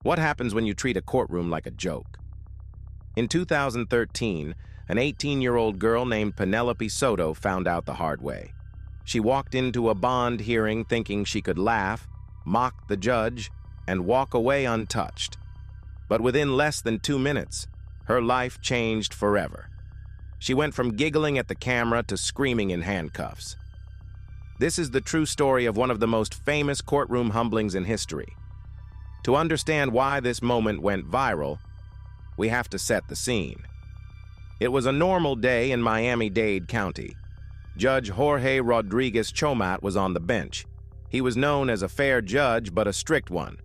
What happens when you treat a courtroom like a joke? In 2013, an 18-year-old girl named Penelope Soto found out the hard way. She walked into a bond hearing thinking she could laugh, mock the judge, and walk away untouched. But within less than 2 minutes, her life changed forever. She went from giggling at the camera to screaming in handcuffs. This is the true story of one of the most famous courtroom humblings in history. To understand why this moment went viral, we have to set the scene. It was a normal day in Miami-Dade County. Judge Jorge Rodriguez-Chomat was on the bench. He was known as a fair judge, but a strict one.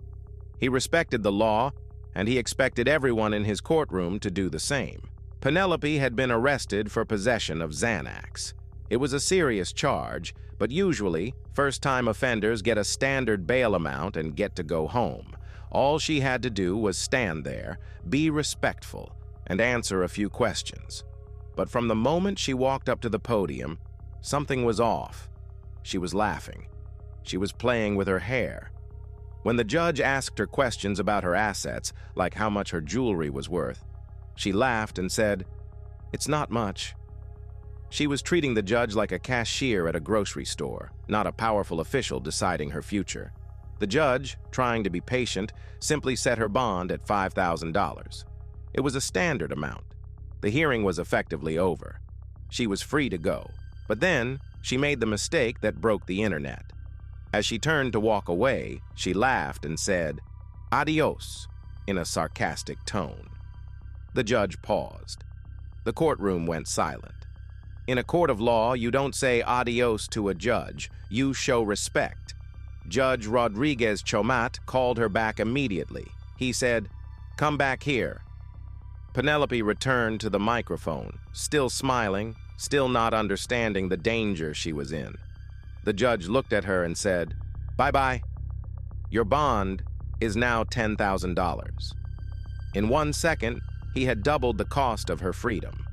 He respected the law, and he expected everyone in his courtroom to do the same. Penelope had been arrested for possession of Xanax. It was a serious charge, but usually, first-time offenders get a standard bail amount and get to go home. All she had to do was stand there, be respectful, and answer a few questions. But from the moment she walked up to the podium, something was off. She was laughing. She was playing with her hair. When the judge asked her questions about her assets, like how much her jewelry was worth, she laughed and said, "It's not much." She was treating the judge like a cashier at a grocery store, not a powerful official deciding her future. The judge, trying to be patient, simply set her bond at $5,000. It was a standard amount. The hearing was effectively over. She was free to go. But then, she made the mistake that broke the internet. As she turned to walk away, she laughed and said, "Adios," in a sarcastic tone. The judge paused. The courtroom went silent. In a court of law, you don't say adios to a judge. You show respect. Judge Rodriguez-Chomat called her back immediately. He said, "Come back here." Penelope returned to the microphone, still smiling, still not understanding the danger she was in. The judge looked at her and said, "Bye-bye. Your bond is now $10,000. In 1 second, he had doubled the cost of her freedom.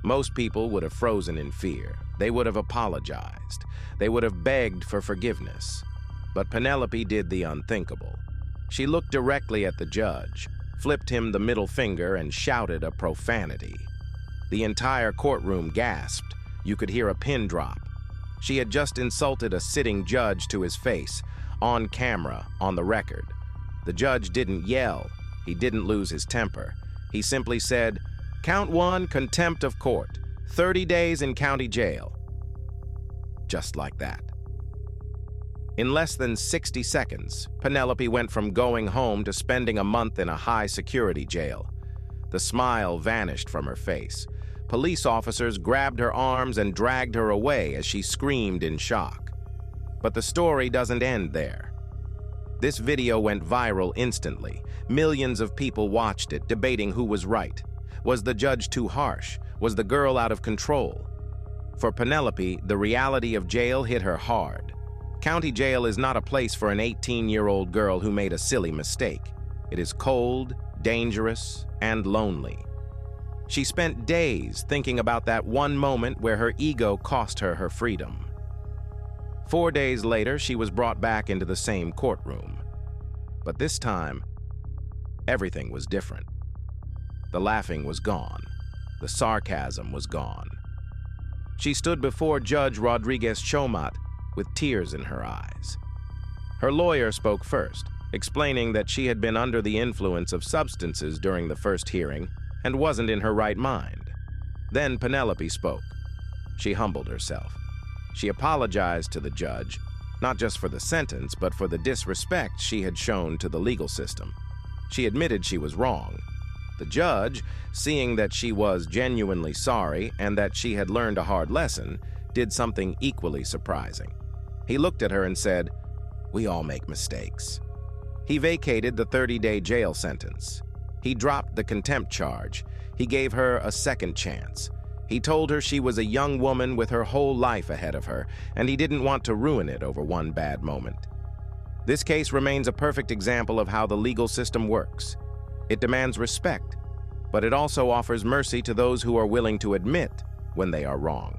Most people would have frozen in fear. They would have apologized. They would have begged for forgiveness. But Penelope did the unthinkable. She looked directly at the judge, flipped him the middle finger, and shouted a profanity. The entire courtroom gasped. You could hear a pin drop. She had just insulted a sitting judge to his face, on camera, on the record. The judge didn't yell. He didn't lose his temper. He simply said, "Count 1, contempt of court, 30 days in county jail." Just like that. In less than 60 seconds, Penelope went from going home to spending a month in a high-security jail. The smile vanished from her face. Police officers grabbed her arms and dragged her away as she screamed in shock. But the story doesn't end there. This video went viral instantly. Millions of people watched it, debating who was right. Was the judge too harsh? Was the girl out of control? For Penelope, the reality of jail hit her hard. County jail is not a place for an 18-year-old girl who made a silly mistake. It is cold, dangerous, and lonely. She spent days thinking about that one moment where her ego cost her her freedom. 4 days later, she was brought back into the same courtroom. But this time, everything was different. The laughing was gone. The sarcasm was gone. She stood before Judge Rodriguez-Chomat with tears in her eyes. Her lawyer spoke first, explaining that she had been under the influence of substances during the first hearing and wasn't in her right mind. Then Penelope spoke. She humbled herself. She apologized to the judge, not just for the sentence, but for the disrespect she had shown to the legal system. She admitted she was wrong. The judge, seeing that she was genuinely sorry and that she had learned a hard lesson, did something equally surprising. He looked at her and said, "We all make mistakes." He vacated the 30-day jail sentence. He dropped the contempt charge. He gave her a second chance. He told her she was a young woman with her whole life ahead of her, and he didn't want to ruin it over one bad moment. This case remains a perfect example of how the legal system works. It demands respect, but it also offers mercy to those who are willing to admit when they are wrong.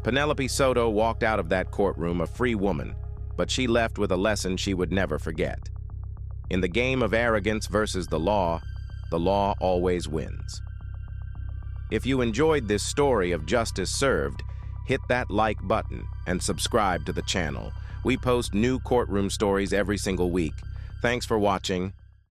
Penelope Soto walked out of that courtroom a free woman, but she left with a lesson she would never forget. In the game of arrogance versus the law always wins. If you enjoyed this story of justice served, hit that like button and subscribe to the channel. We post new courtroom stories every single week. Thanks for watching.